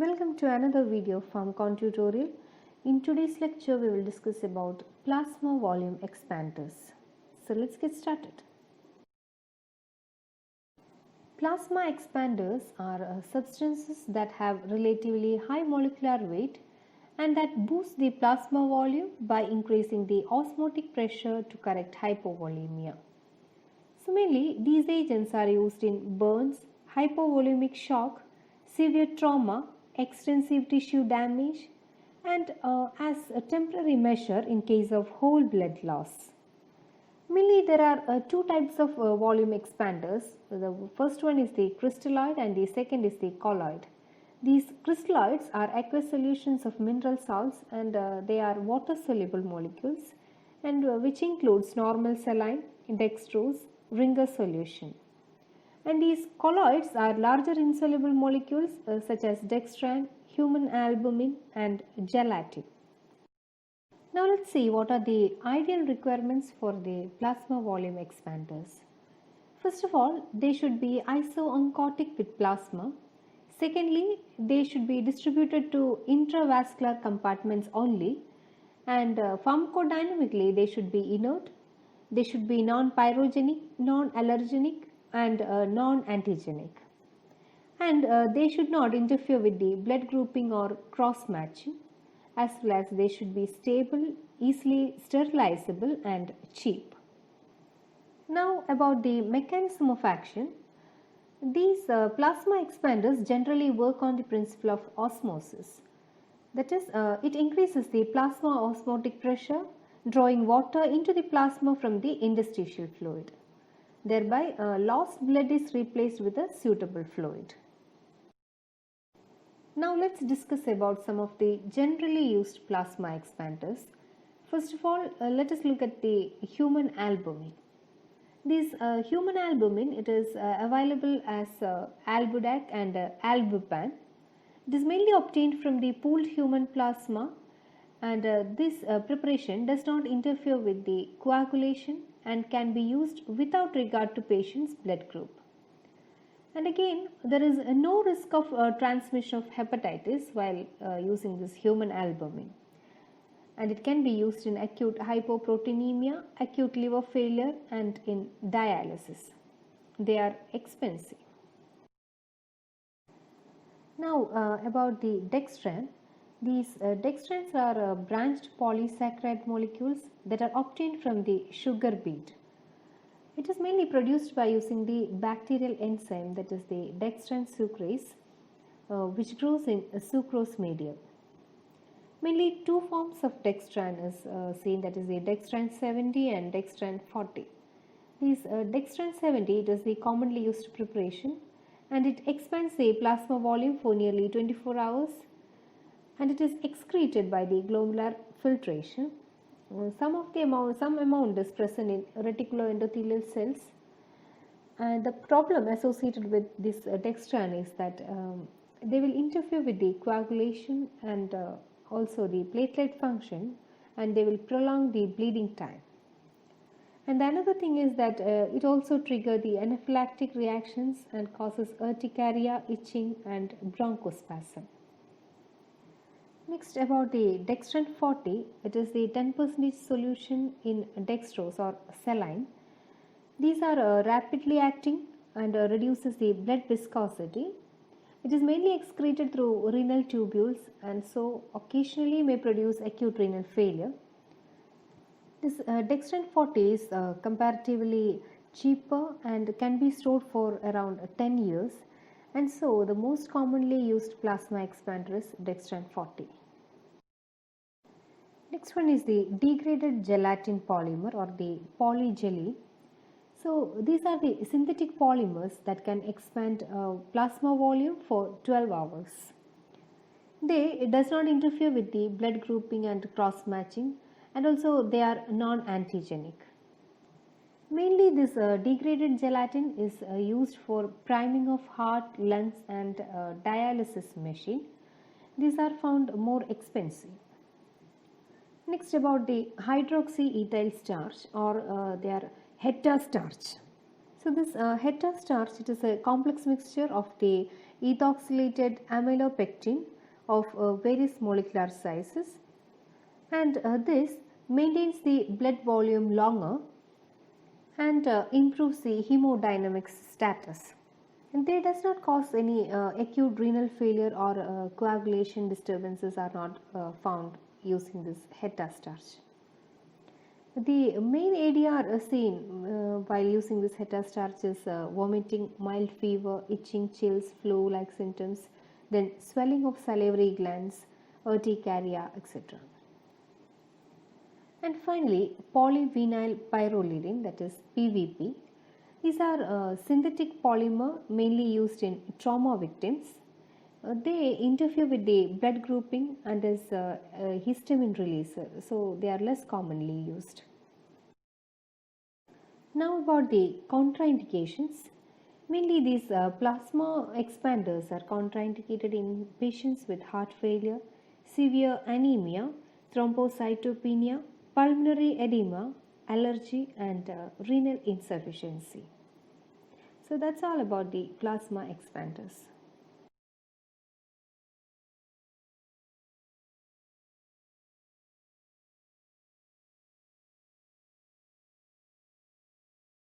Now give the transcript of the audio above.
Welcome to another video from Con Tutorial. In today's lecture, we will discuss about plasma volume expanders. So let's get started. Plasma expanders are substances that have relatively high molecular weight and that boost the plasma volume by increasing the osmotic pressure to correct hypovolemia. So mainly these agents are used in burns, hypovolemic shock, severe trauma, extensive tissue damage, and as a temporary measure in case of whole blood loss. Mainly there are two types of volume expanders. The first one is the crystalloid and the second is the colloid. These crystalloids are aqueous solutions of mineral salts and they are water soluble molecules and which includes normal saline, dextrose, Ringer solution. And these colloids are larger insoluble molecules such as dextran, human albumin and gelatin. Now let's see what are the ideal requirements for the plasma volume expanders. First of all, they should be isooncotic with plasma. Secondly, they should be distributed to intravascular compartments only, and pharmacodynamically they should be inert. They should be non-pyrogenic, non-allergenic and non-antigenic. And they should not interfere with the blood grouping or cross-matching, as well as they should be stable, easily sterilizable and cheap. Now about the mechanism of action. These plasma expanders generally work on the principle of osmosis. That is, it increases the plasma osmotic pressure, drawing water into the plasma from the interstitial fluid. Thereby, lost blood is replaced with a suitable fluid. Now let's discuss about some of the generally used plasma expanders. First of all, let us look at the human albumin. This human albumin, it is available as Albudac and Albupan. It is mainly obtained from the pooled human plasma, and this preparation does not interfere with the coagulation and can be used without regard to patient's blood group. And again, there is no risk of transmission of hepatitis while using this human albumin. And it can be used in acute hypoproteinemia, acute liver failure and in dialysis. They are expensive. Now about the dextran. These dextrans are branched polysaccharide molecules that are obtained from the sugar beet. It is mainly produced by using the bacterial enzyme, that is the dextran sucrase, which grows in sucrose medium. Mainly two forms of dextran is seen, that is the dextran 70 and dextran 40. These dextran 70, it is the commonly used preparation and it expands the plasma volume for nearly 24 hours and it is excreted by the glomerular filtration. Some amount is present in reticuloendothelial cells, and the problem associated with this dextran is that they will interfere with the coagulation and also the platelet function, and they will prolong the bleeding time. And another thing is that it also triggers the anaphylactic reactions and causes urticaria, itching and bronchospasm. Next about the dextran 40, it is the 10% solution in dextrose or saline. These are rapidly acting and reduces the blood viscosity. It is mainly excreted through renal tubules and so occasionally may produce acute renal failure. This dextran 40 is comparatively cheaper and can be stored for around 10 years, and so the most commonly used plasma expander is dextran 40. Next one is the degraded gelatin polymer or the polyjelly. So these are the synthetic polymers that can expand plasma volume for 12 hours. It does not interfere with the blood grouping and cross matching, and also they are non-antigenic. Mainly this degraded gelatin is used for priming of heart, lungs and dialysis machine. These are found more expensive. Next about the hydroxyethyl starch or their HETA starch. So this HETA starch, it is a complex mixture of the ethoxylated amylopectin of various molecular sizes, and this maintains the blood volume longer and improves the hemodynamics status. And they does not cause any acute renal failure or coagulation disturbances are not found using this HETA starch. The main ADR seen while using this HETA starch is vomiting, mild fever, itching, chills, flu-like symptoms, then swelling of salivary glands, urticaria, etc. And finally, polyvinyl pyrrolidine, that is PVP. These are synthetic polymer mainly used in trauma victims. They interfere with the blood grouping and is a histamine releaser, so they are less commonly used. Now about the contraindications. Mainly these plasma expanders are contraindicated in patients with heart failure, severe anemia, thrombocytopenia, pulmonary edema, allergy and renal insufficiency. So that's all about the plasma expanders.